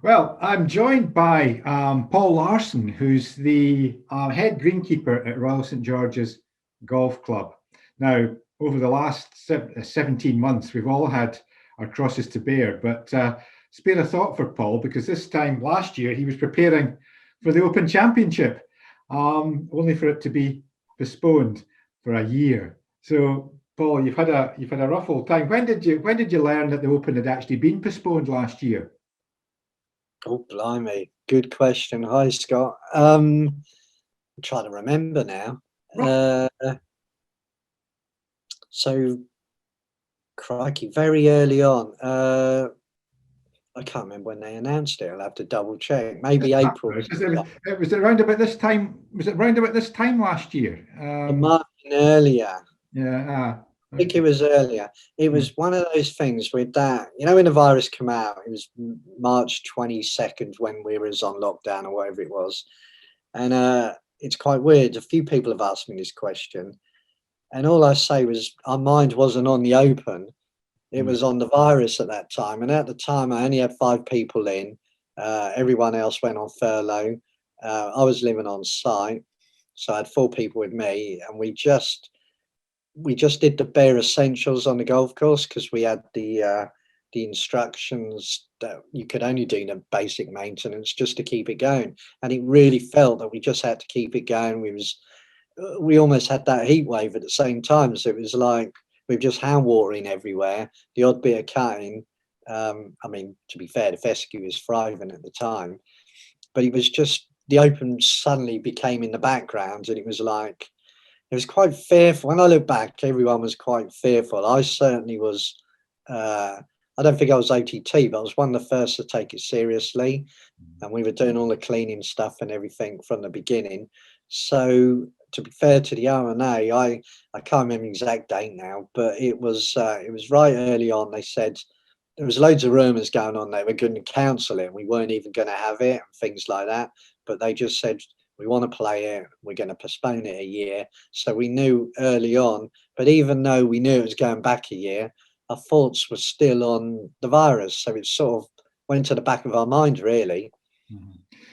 Well, I'm joined by Paul Larsen, who's the head greenkeeper at Royal St George's Golf Club. Now, over the last 17 months, we've all had our crosses to bear, but spare a thought for Paul, because this time last year he was preparing for the Open Championship, only for it to be postponed for a year. So, Paul, you've had a rough old time. When did you learn that the Open had actually been postponed last year? Oh, blimey. Good question. Hi, Scott. I'm trying to remember now. Uh, so, crikey, very early on. I can't remember when they announced it. I'll have to double check. Maybe April. Was it around about this time? Was it around about this time last year? It might have been earlier. Yeah. I think it was earlier. It was one of those things with that, when the virus came out, it was March 22nd when we was on lockdown or whatever it was. And it's quite weird. A few people have asked me this question. And all I say was our mind wasn't on the Open. It was on the virus at that time. And at the time, I only had 5 people in. Everyone else went on furlough. I was living on site. So I had 4 people with me. And we just did the bare essentials on the golf course because we had the instructions that you could only do the basic maintenance just to keep it going, and it really felt that we just had to keep it going. We almost had that heat wave at the same time, so it was like we were just hand watering everywhere, the odd bit of cutting. I mean, to be fair, the fescue was thriving at the time, but it was just the Open suddenly became in the background, and it was quite fearful. When I look back, everyone was quite fearful. I certainly was. I don't think I was OTT, but I was one of the first to take it seriously. And we were doing all the cleaning stuff and everything from the beginning. So to be fair to the R&A, I can't remember the exact date now, but it was right early on. They said there was loads of rumours going on. They were going to cancel it, and we weren't even going to have it, and things like that. But they just said, we want to play it, we're going to postpone it a year. So we knew early on, but even though we knew it was going back a year, our thoughts were still on the virus. So it sort of went to the back of our mind, really.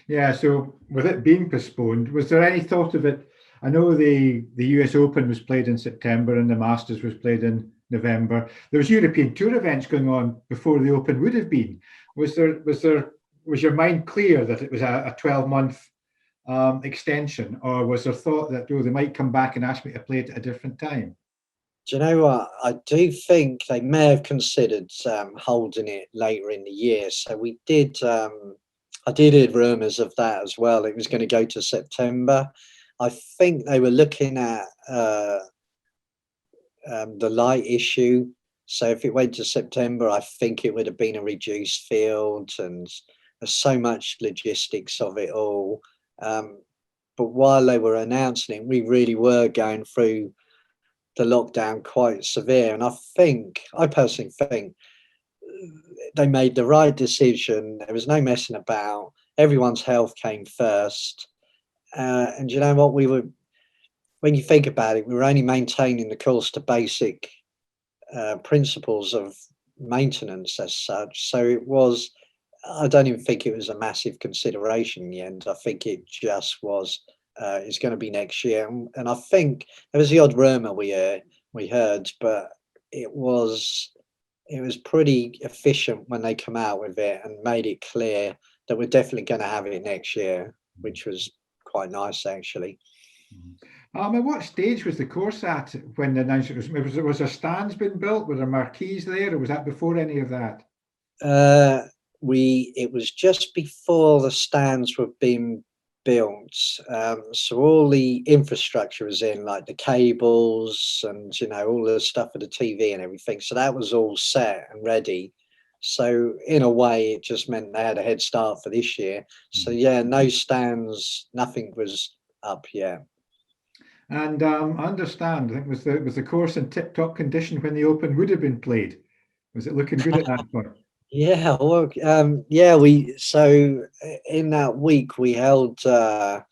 Yeah. So with it being postponed, was there any thought of it? I know the US Open was played in September and the Masters was played in November. There was European Tour events going on before the Open would have been. Was your mind clear that it was a 12-month extension, or was there thought that they might come back and ask me to play it at a different time? Do you know what? I do think they may have considered holding it later in the year. So we did. I did hear rumours of that as well. It was going to go to September. I think they were looking at the light issue. So if it went to September, I think it would have been a reduced field, and there's so much logistics of it all. But while they were announcing it, we really were going through the lockdown quite severe. And I personally think they made the right decision. There was no messing about. Everyone's health came first. And you know what? When you think about it, we were only maintaining the course to basic principles of maintenance as such. So I don't even think it was a massive consideration in the end. I think it just was, it's going to be next year. And I think there was the odd rumour we heard, but it was pretty efficient when they come out with it and made it clear that we're definitely going to have it next year, which was quite nice, actually. At what stage was the course at when the announcement was there stands been built? Were there marquees there, or was that before any of that? It was just before the stands were being built. So all the infrastructure was in, like the cables and all the stuff for the TV and everything. So that was all set and ready. So in a way, it just meant they had a head start for this year. So yeah, no stands, nothing was up yet. And I understand, I think was the course in tip-top condition when the Open would have been played? Was it looking good at that point? Yeah, well, in that week we held a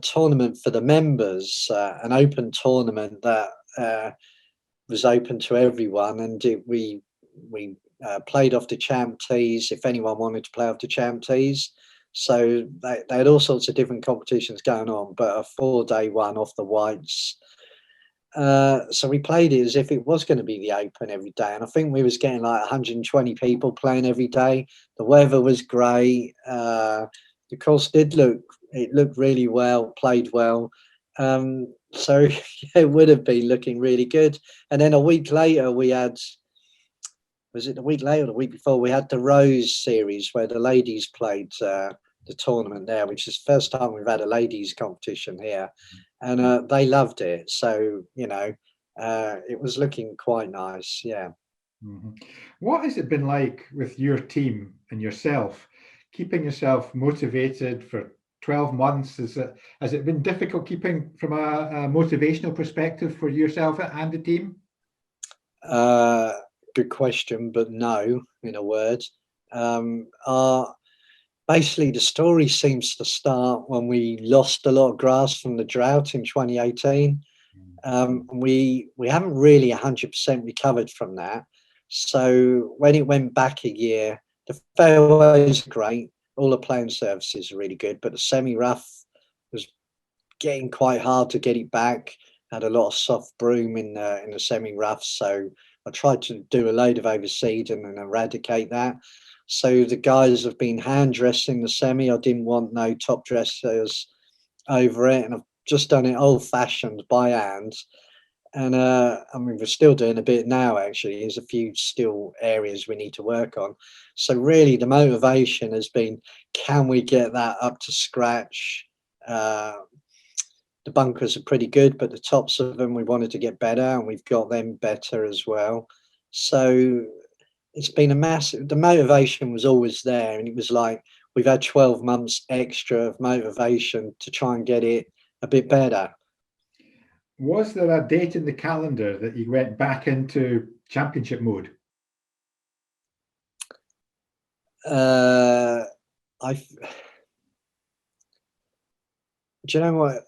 tournament for the members, an open tournament that was open to everyone, and we played off the champ tees if anyone wanted to play off the champ tees. So they had all sorts of different competitions going on, but a 4-day one off the whites. So we played it as if it was going to be the Open every day, and I think we was getting like 120 people playing every day. The weather was great. The course looked really well, played well. So yeah, it would have been looking really good. And then a week later, we had, was it the week later or the week before, we had the Rose Series where the ladies played the tournament there, which is the first time we've had a ladies competition here, and they loved it. So it was looking quite nice. Yeah. Mhm. What has it been like with your team and yourself, keeping yourself motivated for 12 months? Has it been difficult keeping from a motivational perspective for yourself and the team? Good question, but no, in a word. Basically, the story seems to start when we lost a lot of grass from the drought in 2018. We haven't really 100% recovered from that. So when it went back a year, the fairways are great. All the playing surfaces are really good, but the semi-rough was getting quite hard to get it back. Had a lot of soft broom in the semi-rough, so I tried to do a load of overseed and eradicate that. So the guys have been hand dressing the semi. I didn't want no top dressers over it, and I've just done it old fashioned by hand. And I mean, we're still doing a bit now, actually. There's a few still areas we need to work on. So really the motivation has been, can we get that up to scratch? The bunkers are pretty good, but the tops of them we wanted to get better, and we've got them better as well. So it's been a massive, the motivation was always there, and it was like we've had 12 months extra of motivation to try and get it a bit better. Was there a date in the calendar that you went back into championship mode? I Do you know what?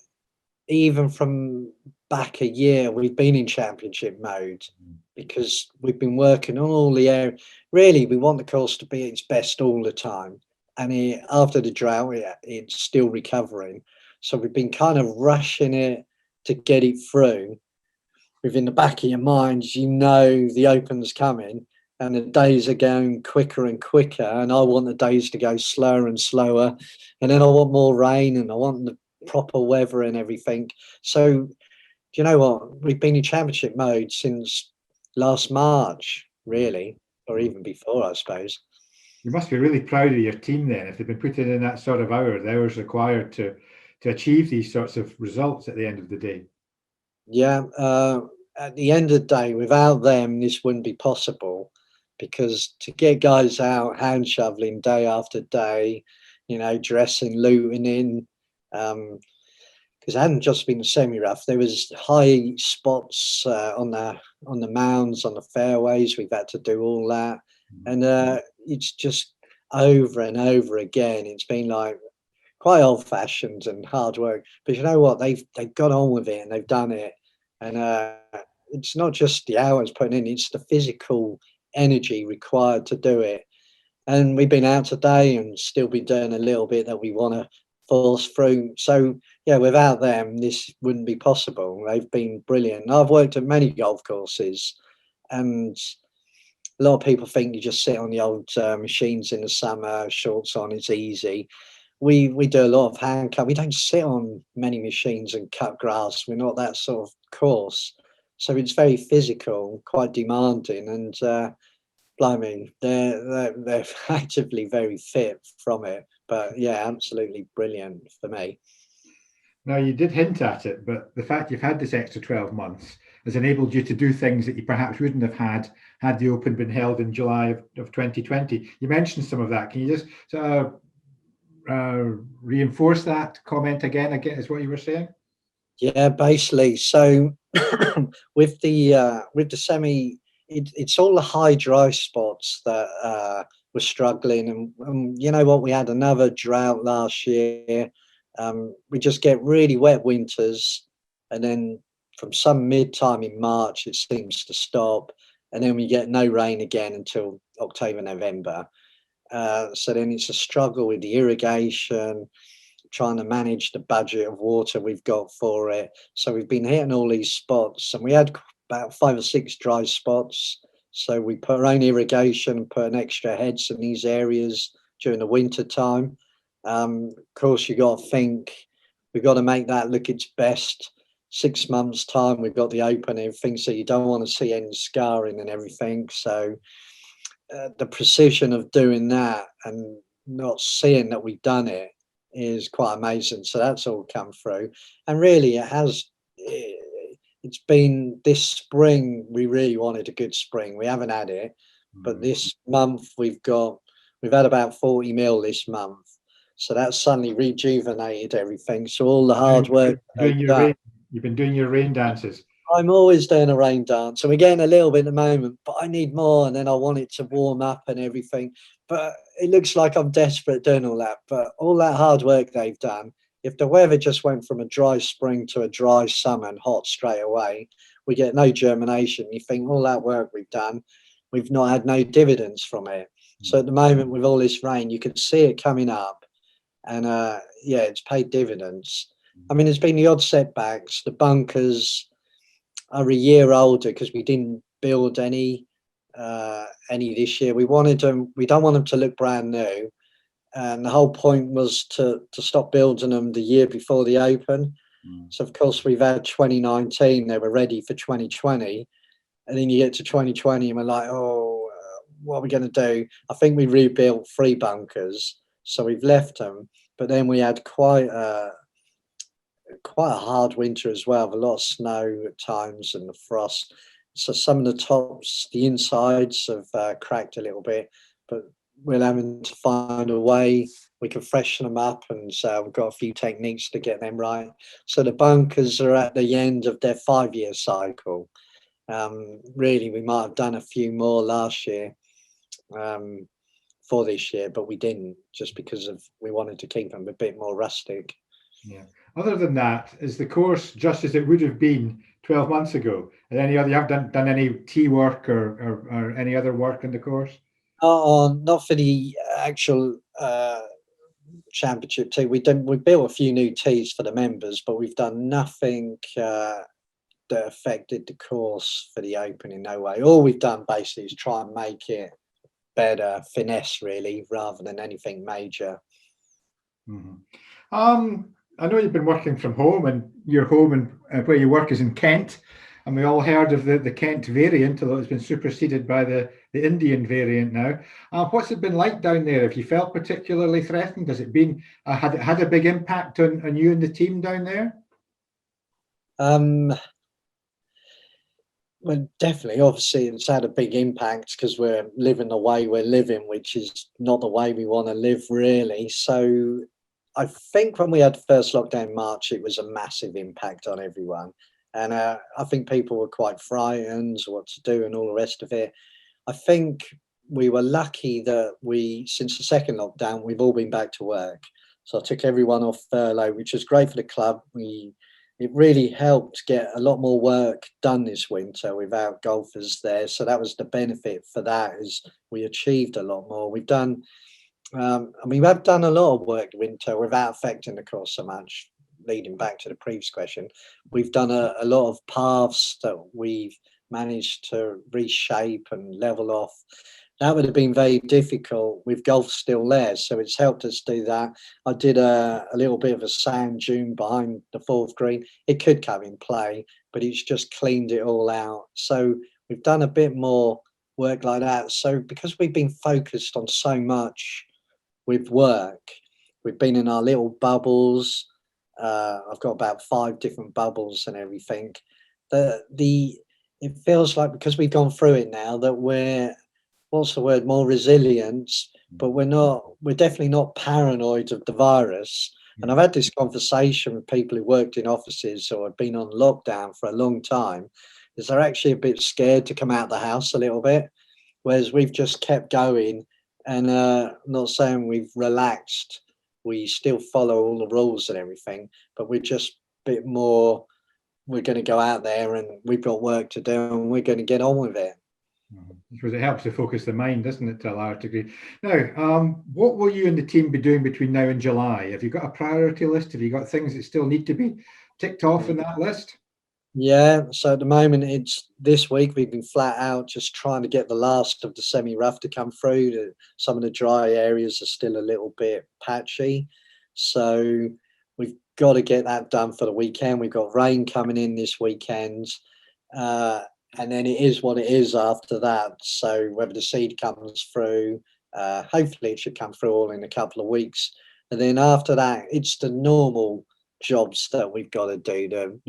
Even from back a year, we've been in championship mode because we've been working on all the air. Really, we want the course to be its best all the time. And after the drought, it's still recovering. So we've been kind of rushing it to get it through. Within the back of your mind, the Open's coming and the days are going quicker and quicker. And I want the days to go slower and slower. And then I want more rain and I want the proper weather and everything. So, do you know what? We've been in championship mode since last March, really, or even before, I suppose. You must be really proud of your team then, if they've been putting in that sort of the hours required to achieve these sorts of results at the end of the day. Yeah, at the end of the day, without them, this wouldn't be possible, because to get guys out hand shoveling day after day, dressing, looting in, because it hadn't just been a semi-rough. There was high spots on the mounds, on the fairways. We've had to do all that, and it's just over and over again. It's been like quite old-fashioned and hard work. But you know what? They've got on with it and they've done it. And it's not just the hours put in; it's the physical energy required to do it. And we've been out today and still been doing a little bit that we want to force through. So yeah, without them, this wouldn't be possible. They've been brilliant. I've worked at many golf courses, and a lot of people think you just sit on the old machines in the summer, shorts on, it's easy. We do a lot of hand cut. We don't sit on many machines and cut grass. We're not that sort of course. So it's very physical, quite demanding, and blimey, they're actively very fit from it. But yeah, absolutely brilliant for me. Now, you did hint at it, but the fact you've had this extra 12 months has enabled you to do things that you perhaps wouldn't have had the Open been held in July of 2020. You mentioned some of that. Can you just reinforce that comment again, is what you were saying? Yeah, basically. So with the semi, it's all the high dry spots that were struggling, and you know what? We had another drought last year. We just get really wet winters, and then from some mid time in March, it seems to stop. and then we get no rain again until October, November. So then it's a struggle with the irrigation, trying to manage the budget of water we've got for it. So we've been hitting all these spots, and we had about 5 or 6 dry spots. So we put our own irrigation, put an extra heads in these areas during the winter time. Of course, you got to think we've got to make that look its best. 6 months time, we've got the open and everything, so you don't want to see any scarring and everything. So the precision of doing that and not seeing that we've done it is quite amazing. So that's all come through, and really it has. It's been this spring. We really wanted a good spring. We haven't had it, but this month we've had about 40 mil this month. So that's suddenly rejuvenated everything. So all the hard work you've been doing your rain dances. I'm always doing a rain dance, and we're getting a little bit at the moment, but I need more, and then I want it to warm up and everything. But it looks like I'm desperate doing all that. But all that hard work they've done, if the weather just went from a dry spring to a dry summer and hot straight away, we get no germination. You think all that work we've done, we've not had no dividends from it. So at the moment, with all this rain, you can see it coming up, and yeah, it's paid dividends. I mean, there's been the odd setbacks. The bunkers are a year older because we didn't build any this year. We wanted them. We don't want them to look brand new, and the whole point was to stop building them the year before the open. So of course we've had 2019. They were ready for 2020, and then you get to 2020 and we're like, oh, what are we going to do? I think we rebuilt 3 bunkers, so we've left them. But then we had quite a hard winter as well, with a lot of snow at times and the frost. So some of the tops, the insides have cracked a little bit, but we're having to find a way we can freshen them up, and so we've got a few techniques to get them right. So the bunkers are at the end of their 5-year cycle. Really, we might have done a few more last year for this year, but we didn't, just because we wanted to keep them a bit more rustic. Yeah. Other than that, is the course just as it would have been 12 months ago? And you haven't done any tee work or any other work in the course? Not for the actual championship tee. We built a few new tees for the members, but we've done nothing that affected the course for the open in no way. All we've done basically is try and make it better, finesse really, rather than anything major. I know you've been working from home, and your home and where you work is in Kent, and we all heard of the Kent variant, although it's been superseded by the Indian variant now. What's it been like down there? Have you felt particularly threatened? Has it been had a big impact on you and the team down there? Well, definitely. Obviously, it's had a big impact because we're living the way we're living, which is not the way we want to live, really. So I think when we had the first lockdown in March, it was a massive impact on everyone. And I think people were quite frightened what to do and all the rest of it. I think we were lucky that since the second lockdown, we've all been back to work. So I took everyone off furlough, which was great for the club. It really helped get a lot more work done this winter without golfers there. So that was the benefit for that, is we achieved a lot more. We've done, we have done a lot of work winter without affecting the course so much. Leading back to the previous question, we've done a lot of paths that we've managed to reshape and level off. That would have been very difficult with golf still there, so it's helped us do that. I did a little bit of a sand dune behind the 4th green. It could come in play, but it's just cleaned it all out. So we've done a bit more work like that. So because we've been focused on so much with work, we've been in our little bubbles. I've got about 5 different bubbles and everything. It feels like, because we've gone through it now, that we're more resilient, but we're definitely not paranoid of the virus. And I've had this conversation with people who worked in offices or have been on lockdown for a long time, is they're actually a bit scared to come out of the house a little bit, whereas we've just kept going. And I'm not saying we've relaxed, we still follow all the rules and everything, but we're just a bit more, we're going to go out there and we've got work to do and we're going to get on with it. Because it helps to focus the mind, doesn't it, to a large degree? Now, what will you and the team be doing between now and July? Have you got a priority list? Have you got things that still need to be ticked off in that list? Yeah, so at the moment, it's this week we've been flat out just trying to get the last of the semi-rough to come through. Some of the dry areas are still a little bit patchy, so we've got to get that done for the weekend. We've got rain coming in this weekend, and then it is what it is after that. So whether the seed comes through, hopefully it should come through all in a couple of weeks, and then after that, it's the normal jobs that we've got to do.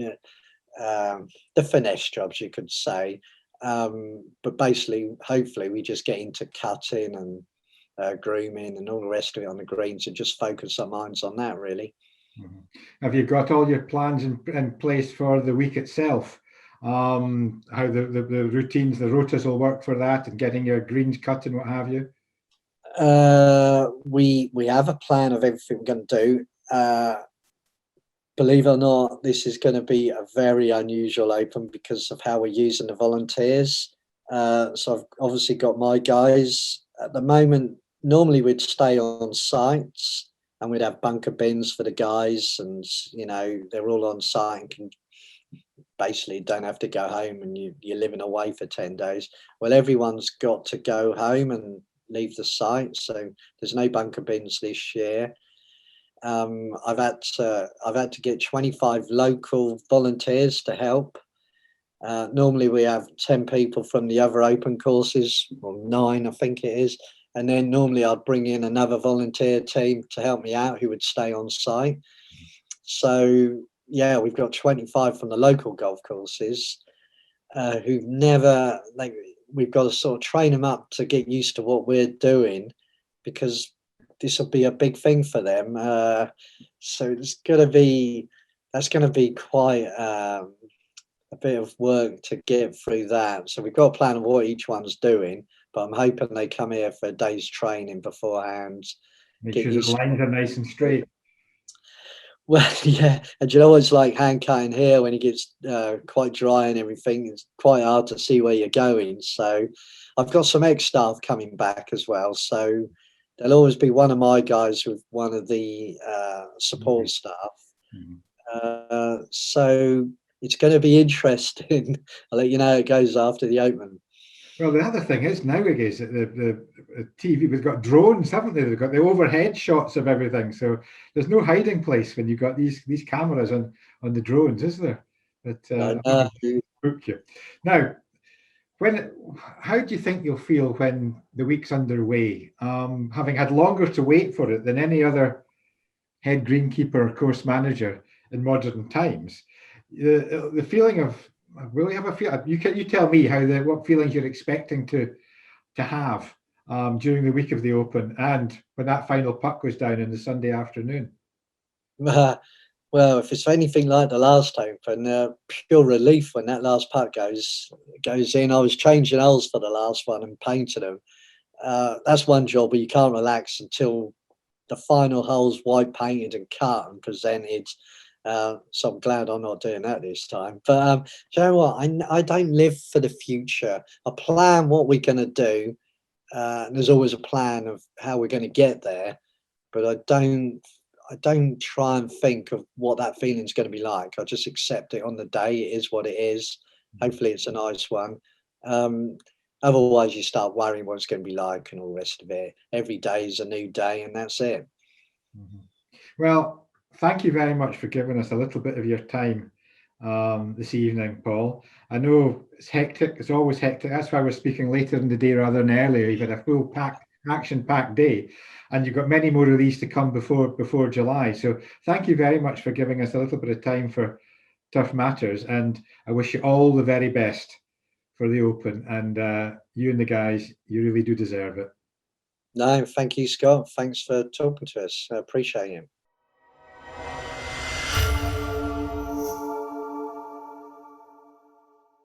The finesse jobs, you could say, but basically, hopefully, we just get into cutting and grooming and all the rest of it on the greens and just focus our minds on that, really. Have you got all your plans in place for the week itself? How the routines, the rotas will work for that, and getting your greens cut and what have you? We have a plan of everything we're going to do. Believe it or not, this is going to be a very unusual open because of how we're using the volunteers. So I've obviously got my guys at the moment. Normally we'd stay on sites and we'd have bunker bins for the guys, and they're all on site and can basically don't have to go home, and you're living away for 10 days. Well, everyone's got to go home and leave the site, so there's no bunker bins this year. I've had to get 25 local volunteers to help. Normally we have 10 people from the other open courses, or 9 I think it is, and then normally I'd bring in another volunteer team to help me out who would stay on site. So yeah, we've got 25 from the local golf courses who've never, we've got to sort of train them up to get used to what we're doing, because this will be a big thing for them. So that's going to be quite a bit of work to get through that. So we've got a plan of what each one's doing, but I'm hoping they come here for a day's training beforehand. Make sure the lines are nice and straight. Well, yeah, and you know what it's like hand cutting here when it gets quite dry and everything. It's quite hard to see where you're going. So I've got some ex staff coming back as well. So there'll always be one of my guys with one of the support staff. So it's going to be interesting. I'll let you know how it goes after the Open. Well, the other thing is nowadays the TV, we've got drones, haven't they? They've got the overhead shots of everything, so there's no hiding place when you've got these cameras on the drones, is there? But spook you. Now, how do you think you'll feel when the week's underway? Having had longer to wait for it than any other head greenkeeper or course manager in modern times, the feeling of, will you have a feel? You tell me what feelings you're expecting to have during the week of the Open, and when that final putt goes down in the Sunday afternoon. Well, if it's anything like the last Open, pure relief when that last putt goes in. I was changing holes for the last one and painting them. That's one job, but you can't relax until the final hole's white painted and cut, because then it's. So I'm glad I'm not doing that this time. But do you know what? I don't live for the future. I plan what we're going to do. And there's always a plan of how we're going to get there, but I don't try and think of what that feeling's going to be like. I just accept it on the day. It is what it is. Hopefully it's a nice one. Otherwise you start worrying what it's going to be like and all the rest of it. Every day is a new day, and that's it. Well, thank you very much for giving us a little bit of your time this evening, Paul. I know it's hectic. It's always hectic. That's why we're speaking later in the day rather than earlier. You've had a full action-packed day, and you've got many more of these to come before July. So thank you very much for giving us a little bit of time for Turf Matters, and I wish you all the very best for the Open. And you and the guys, you really do deserve it. No, thank you, Scott. Thanks for talking to us. I appreciate it.